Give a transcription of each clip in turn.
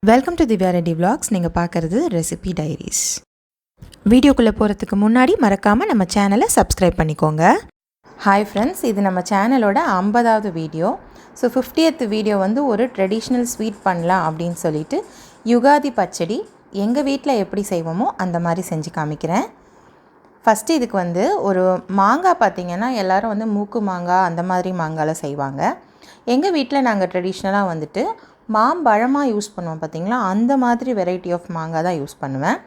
Welcome to திவ்யாரெட்டி vlogs. நீங்கள் பார்க்குறது recipe diaries. வீடியோக்குள்ளே போகிறதுக்கு முன்னாடி மறக்காமல் நம்ம சேனலை சப்ஸ்கிரைப் பண்ணிக்கோங்க. ஹாய் ஃப்ரெண்ட்ஸ், இது நம்ம சேனலோட 50வது வீடியோ. ஸோ 50th வீடியோ வந்து ஒரு ட்ரெடிஷ்னல் ஸ்வீட் பண்ணலாம் அப்படின்னு சொல்லிட்டு யுகாதி பச்சடி எங்கள் வீட்டில் எப்படி செய்வோமோ அந்த மாதிரி செஞ்சு காமிக்கிறேன். ஃபஸ்ட்டு இதுக்கு வந்து ஒரு மாங்காய் பார்த்திங்கன்னா எல்லோரும் வந்து மூக்கு மாங்காய் அந்த மாதிரி மாங்காயில் செய்வாங்க. எங்கள் வீட்டில் நாங்கள் ட்ரெடிஷ்னலாக வந்துட்டு மாம்பழமாக யூஸ் பண்ணுவோம் பார்த்திங்களா, அந்த மாதிரி வெரைட்டி ஆஃப் மாங்காய் தான் யூஸ் பண்ணுவேன்.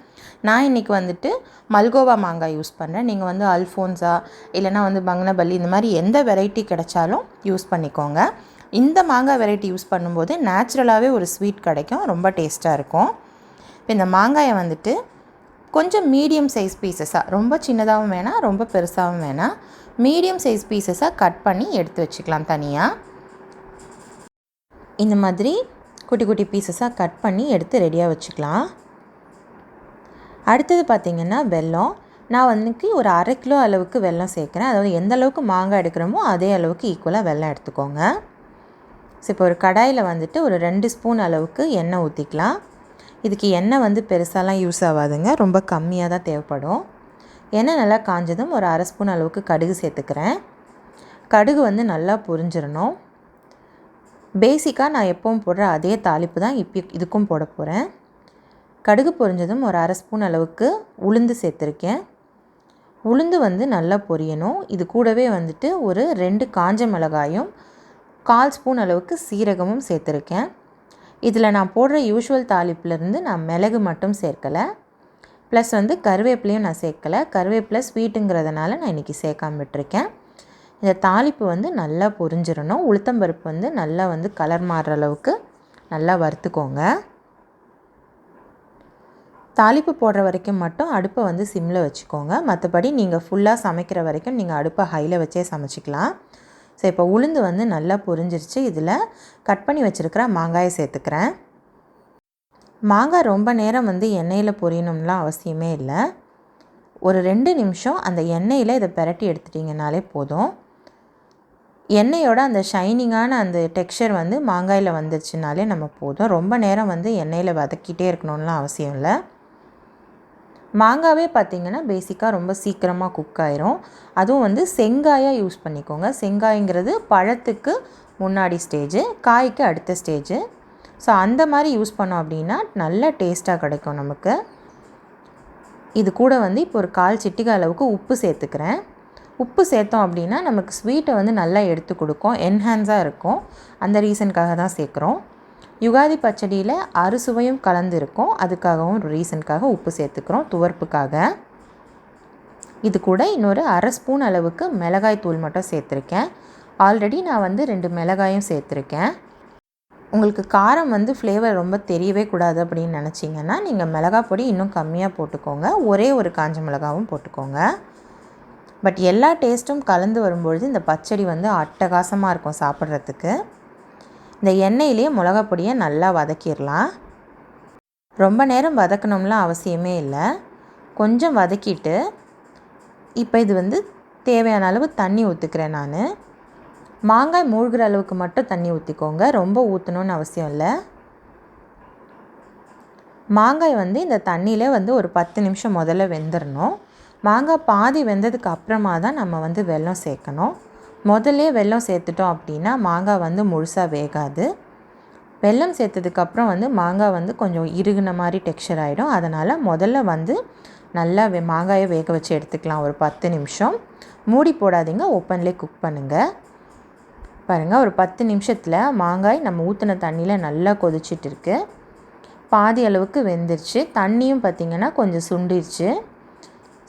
நான் இன்றைக்கி வந்துட்டு மல்கோவா மாங்காய் யூஸ் பண்ணுறேன். நீங்கள் வந்து அல்ஃபோன்ஸா இல்லைனா வந்து பங்கனபல்லி இந்த மாதிரி எந்த வெரைட்டி கிடைச்சாலும் யூஸ் பண்ணிக்கோங்க. இந்த மாங்காய் வெரைட்டி யூஸ் பண்ணும்போது நேச்சுரலாகவே ஒரு ஸ்வீட் கிடைக்கும், ரொம்ப டேஸ்ட்டாக இருக்கும். இப்போ இந்த மாங்காயை வந்துட்டு கொஞ்சம் மீடியம் சைஸ் பீசஸாக, ரொம்ப சின்னதாகவும் வேணாம் ரொம்ப பெருசாகவும் வேணாம், மீடியம் சைஸ் பீசஸாக கட் பண்ணி எடுத்து வச்சுக்கலாம் தனியாக. இந்த மாதிரி குட்டி குட்டி பீசஸாக கட் பண்ணி எடுத்து ரெடியாக வச்சுக்கலாம். அடுத்தது பார்த்திங்கன்னா வெல்லம். நான் வந்து ஒரு 1/2 கிலோ அளவுக்கு வெல்லம் சேர்க்குறேன். அதாவது எந்த அளவுக்கு மாங்காய் எடுக்கிறோமோ அதே அளவுக்கு ஈக்குவலாக வெல்லம் எடுத்துக்கோங்க. ஸோ இப்போ ஒரு கடாயில் வந்துட்டு ஒரு 2 ஸ்பூன் அளவுக்கு எண்ணெய் ஊற்றிக்கலாம். இதுக்கு எண்ணெய் வந்து பெருசாலாம் யூஸ் ஆகாதுங்க, ரொம்ப கம்மியாக தான் தேவைப்படும். எண்ணெய் நல்லா காஞ்சதும் ஒரு 1/2 ஸ்பூன் அளவுக்கு கடுகு சேர்த்துக்கிறேன். கடுகு வந்து நல்லா பொரிஞ்சிடணும். பேசிக்காக நான் எப்பவும் போடுற அதே தாளிப்பு தான் இதுக்கும் போட போகிறேன். கடுகு பொரிஞ்சதும் ஒரு 1/2 ஸ்பூன் அளவுக்கு உளுந்து சேர்த்துருக்கேன். உளுந்து வந்து நல்லா பொரியணும். இது கூடவே வந்துட்டு ஒரு 2 காஞ்ச மிளகாயும் 1/4 ஸ்பூன் அளவுக்கு சீரகமும் சேர்த்துருக்கேன். இதில் நான் போடுற யூஷுவல் தாளிப்புலேருந்து நான் மிளகு மட்டும் சேர்க்கலை, ப்ளஸ் வந்து கருவேப்பிலையும் நான் சேர்க்கலை. கருவேப்பிலை ஸ்வீட்டுங்கிறதுனால நான் இன்றைக்கி சேர்க்காம விட்டுருக்கேன். இந்த தாளிப்பு வந்து நல்லா பொரிஞ்சிடணும். உளுத்தம்பருப்பு வந்து நல்லா வந்து கலர் மாறுற அளவுக்கு நல்லா வறுத்துக்கோங்க. தாளிப்பு போடுற வரைக்கும் மட்டும் அடுப்பை வந்து சிம்மில் வச்சுக்கோங்க. மற்றபடி நீங்கள் ஃபுல்லாக சமைக்கிற வரைக்கும் நீங்கள் அடுப்பை ஹையில் வச்சே சமைச்சிக்கலாம். ஸோ இப்போ உளுந்து வந்து நல்லா பொரிஞ்சிருச்சு. இதில் கட் பண்ணி வச்சுருக்கிற மாங்காயை சேர்த்துக்கிறேன். மாங்காய் ரொம்ப நேரம் வந்து எண்ணெயில் பொரியணும்லாம் அவசியமே இல்லை. ஒரு 2 நிமிஷம் அந்த எண்ணெயில் இதை பிரட்டி எடுத்துட்டிங்கனாலே போதும். எண்ணெயோட அந்த ஷைனிங்கான அந்த டெக்ஸ்சர் வந்து மாங்காயில் வந்துருச்சுனாலே நம்ம போதும். ரொம்ப நேரம் வந்து எண்ணெயில் வதக்கிட்டே இருக்கணும்லாம் அவசியம் இல்லை. மாங்காவே பார்த்திங்கன்னா பேசிக்காக ரொம்ப சீக்கிரமாக குக் ஆயிரும். அதுவும் வந்து செங்காயாக யூஸ் பண்ணிக்கோங்க. செங்காய்ங்கிறது பழத்துக்கு முன்னாடி ஸ்டேஜு, காய்க்கு அடுத்த ஸ்டேஜு. ஸோ அந்த மாதிரி யூஸ் பண்ணோம் அப்படின்னா நல்ல டேஸ்ட்டாக கிடைக்கும் நமக்கு. இது கூட வந்து இப்போ ஒரு 1/4 சிட்டிகை அளவுக்கு உப்பு சேர்த்துக்கிறேன். உப்பு சேர்த்தோம் அப்படின்னா நமக்கு ஸ்வீட்டை வந்து நல்லா எடுத்து கொடுக்கும், என்ஹான்ஸாக இருக்கும். அந்த ரீசனுக்காக தான் சேர்க்குறோம். யுகாதி பச்சடியில் அறுசுவையும் கலந்து இருக்கும், அதுக்காகவும் ஒரு ரீசனுக்காக உப்பு சேர்த்துக்கிறோம், துவர்ப்புக்காக. இது கூட இன்னொரு 1/2 ஸ்பூன் அளவுக்கு மிளகாய் தூள் மட்டும் சேர்த்துருக்கேன். ஆல்ரெடி நான் வந்து 2 மிளகாயும் சேர்த்துருக்கேன். உங்களுக்கு காரம் வந்து ஃப்ளேவர் ரொம்ப தெரியவே கூடாது அப்படின்னு நினச்சிங்கன்னா நீங்கள் மிளகாய் பொடி இன்னும் கம்மியாக போட்டுக்கோங்க. ஒரே ஒரு காஞ்ச மிளகாவும் போட்டுக்கோங்க. பட் எல்லா டேஸ்ட்டும் கலந்து வரும்பொழுது இந்த பச்சடி வந்து அட்டகாசமாக இருக்கும் சாப்பிட்றதுக்கு. இந்த எண்ணெயிலேயே மிளகா பொடியை நல்லா வதக்கிடலாம். ரொம்ப நேரம் வதக்கணும்லாம் அவசியமே இல்லை, கொஞ்சம் வதக்கிட்டு இப்போ இது வந்து தேவையான அளவு தண்ணி ஊற்றுக்கிறேன். நான் மாங்காய் மூழ்கிற அளவுக்கு மட்டும் தண்ணி ஊற்றிக்கோங்க, ரொம்ப ஊற்றணுன்னு அவசியம் இல்லை. மாங்காய் வந்து இந்த தண்ணியில் வந்து ஒரு 10 நிமிஷம் முதல்ல வெந்துடணும். மாங்காய் பாதி வெந்ததுக்கு அப்புறமா தான் நம்ம வந்து வெல்லம் சேர்க்கணும். முதல்ல வெல்லம் சேர்த்துட்டோம் அப்படின்னா மாங்காய் வந்து முழுசாக வேகாது. வெல்லம் சேர்த்ததுக்கப்புறம் வந்து மாங்காய் வந்து கொஞ்சம் இறுகுன மாதிரி டெக்ஸ்சர் ஆகிடும். அதனால் முதல்ல வந்து நல்லா மாங்காயை வேக வச்சு எடுத்துக்கலாம். ஒரு 10 நிமிஷம் மூடி போடாதீங்க, ஓப்பன்லேயே குக் பண்ணுங்கள். பாருங்கள், ஒரு 10 நிமிஷத்தில் மாங்காய் நம்ம ஊற்றின தண்ணியில் நல்லா கொதிச்சிட்டு இருக்கு. பாதி அளவுக்கு வெந்துருச்சு. தண்ணியும் பார்த்திங்கன்னா கொஞ்சம் சுண்டிருச்சு.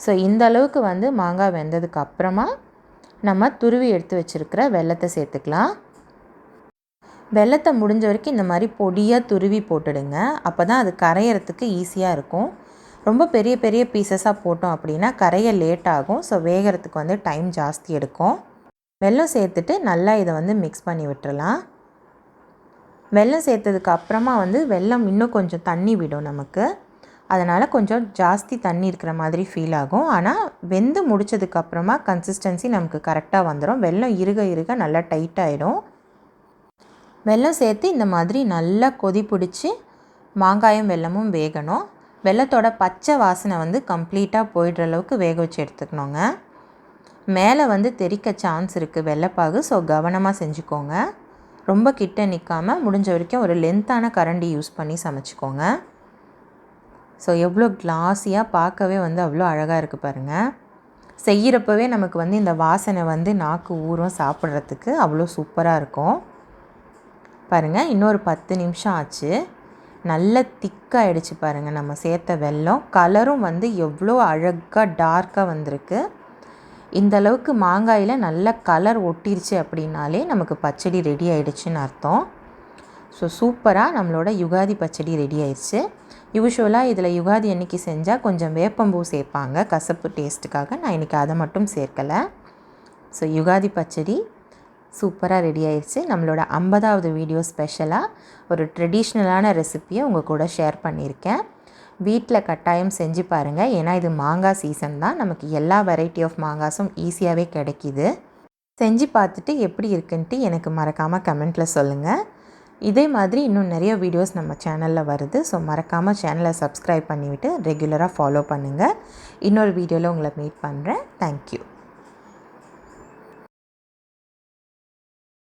ஸோ இந்த அளவுக்கு வந்து மாங்காய் வெந்ததுக்கு அப்புறமா நம்ம துருவி எடுத்து வச்சுருக்கிற வெல்லத்தை சேர்த்துக்கலாம். வெல்லத்தை முடிஞ்ச வரைக்கும் இந்த மாதிரி பொடியாக துருவி போட்டுடுங்க. அப்போ தான் அது கரையிறதுக்கு ஈஸியாக இருக்கும். ரொம்ப பெரிய பெரிய பீசஸாக போட்டோம் அப்படின்னா கரைய லேட் ஆகும். ஸோ வேகிறதுக்கு வந்து டைம் ஜாஸ்தி எடுக்கும். வெல்லம் சேர்த்துட்டு நல்லா இதை வந்து மிக்ஸ் பண்ணி விட்டுறலாம். வெல்லம் சேர்த்ததுக்கு அப்புறமா வந்து வெல்லம் இன்னும் கொஞ்சம் தண்ணி விடும் நமக்கு. அதனால் கொஞ்சம் ஜாஸ்தி தண்ணி இருக்கிற மாதிரி ஃபீல் ஆகும். ஆனால் வெந்து முடித்ததுக்கப்புறமா கன்சிஸ்டன்சி நமக்கு கரெக்டாக வந்துடும். வெல்லம் இறுக இறுக நல்லா டைட்டாகிடும். வெல்லம் சேர்த்து இந்த மாதிரி நல்லா கொதி பிடிச்சி மாங்காயும் வெல்லமும் வேகணும். வெல்லத்தோட பச்சை வாசனை வந்து கம்ப்ளீட்டாக போயிடுற அளவுக்கு வேக வச்சு எடுத்துக்கணுங்க. மேலே வந்து தெறிக்க சான்ஸ் இருக்குது வெள்ளைப்பாகு. ஸோ கவனமாக செஞ்சுக்கோங்க. ரொம்ப கிட்ட நிற்காமல் முடிஞ்ச வரைக்கும் ஒரு லென்த்தான கரண்டி யூஸ் பண்ணி சமைச்சிக்கோங்க. ஸோ எவ்வளோ கிளாஸியாக பார்க்கவே வந்து அவ்வளோ அழகாக இருக்குது பாருங்கள். செய்கிறப்பவே நமக்கு வந்து இந்த வாசனை வந்து நாக்கு ஊறும், சாப்பிட்றதுக்கு அவ்வளோ சூப்பராக இருக்கும். பாருங்கள், இன்னொரு 10 நிமிஷம் ஆச்சு. நல்ல திக்காகிடுச்சு பாருங்கள் நம்ம சேர்த்த வெல்லம். கலரும் வந்து எவ்வளோ அழகாக டார்க்காக வந்திருக்கு. இந்த அளவுக்கு மாங்காயில் நல்ல கலர் ஒட்டிருச்சு அப்படின்னாலே நமக்கு பச்சடி ரெடி ஆகிடுச்சின்னு அர்த்தம். ஸோ சூப்பராக நம்மளோட யுகாதி பச்சடி ரெடி ஆயிடுச்சு. யூஷுவலாக இதில் யுகாதி அன்றைக்கி செஞ்சால் கொஞ்சம் வேப்பம்பூ சேர்ப்பாங்க கசப்பு டேஸ்ட்டுக்காக. நான் இன்றைக்கி அதை மட்டும் சேர்க்கலை. ஸோ யுகாதி பச்சடி சூப்பராக ரெடி ஆயிடுச்சு. நம்மளோட 50வது வீடியோ ஸ்பெஷலாக ஒரு ட்ரெடிஷ்னலான ரெசிப்பியை உங்கள் கூட ஷேர் பண்ணியிருக்கேன். வீட்டில் கட்டாயம் செஞ்சு பாருங்கள். ஏன்னா இது மாங்காய் சீசன் தான். நமக்கு எல்லா வெரைட்டி ஆஃப் மாங்காஸும் ஈஸியாகவே கிடைக்கிது. செஞ்சு பார்த்துட்டு எப்படி இருக்குன்ட்டு எனக்கு மறக்காமல் கமெண்ட்டில் சொல்லுங்கள். இதே மாதிரி இன்னும் நிறைய வீடியோஸ் நம்ம சேனலில் வருது. ஸோ மறக்காமல் சேனலை சப்ஸ்கிரைப் பண்ணிவிட்டு ரெகுலராக ஃபாலோ பண்ணுங்கள். இன்னொரு வீடியோவில் உங்களை மீட் பண்ணுறேன். தேங்க்யூ.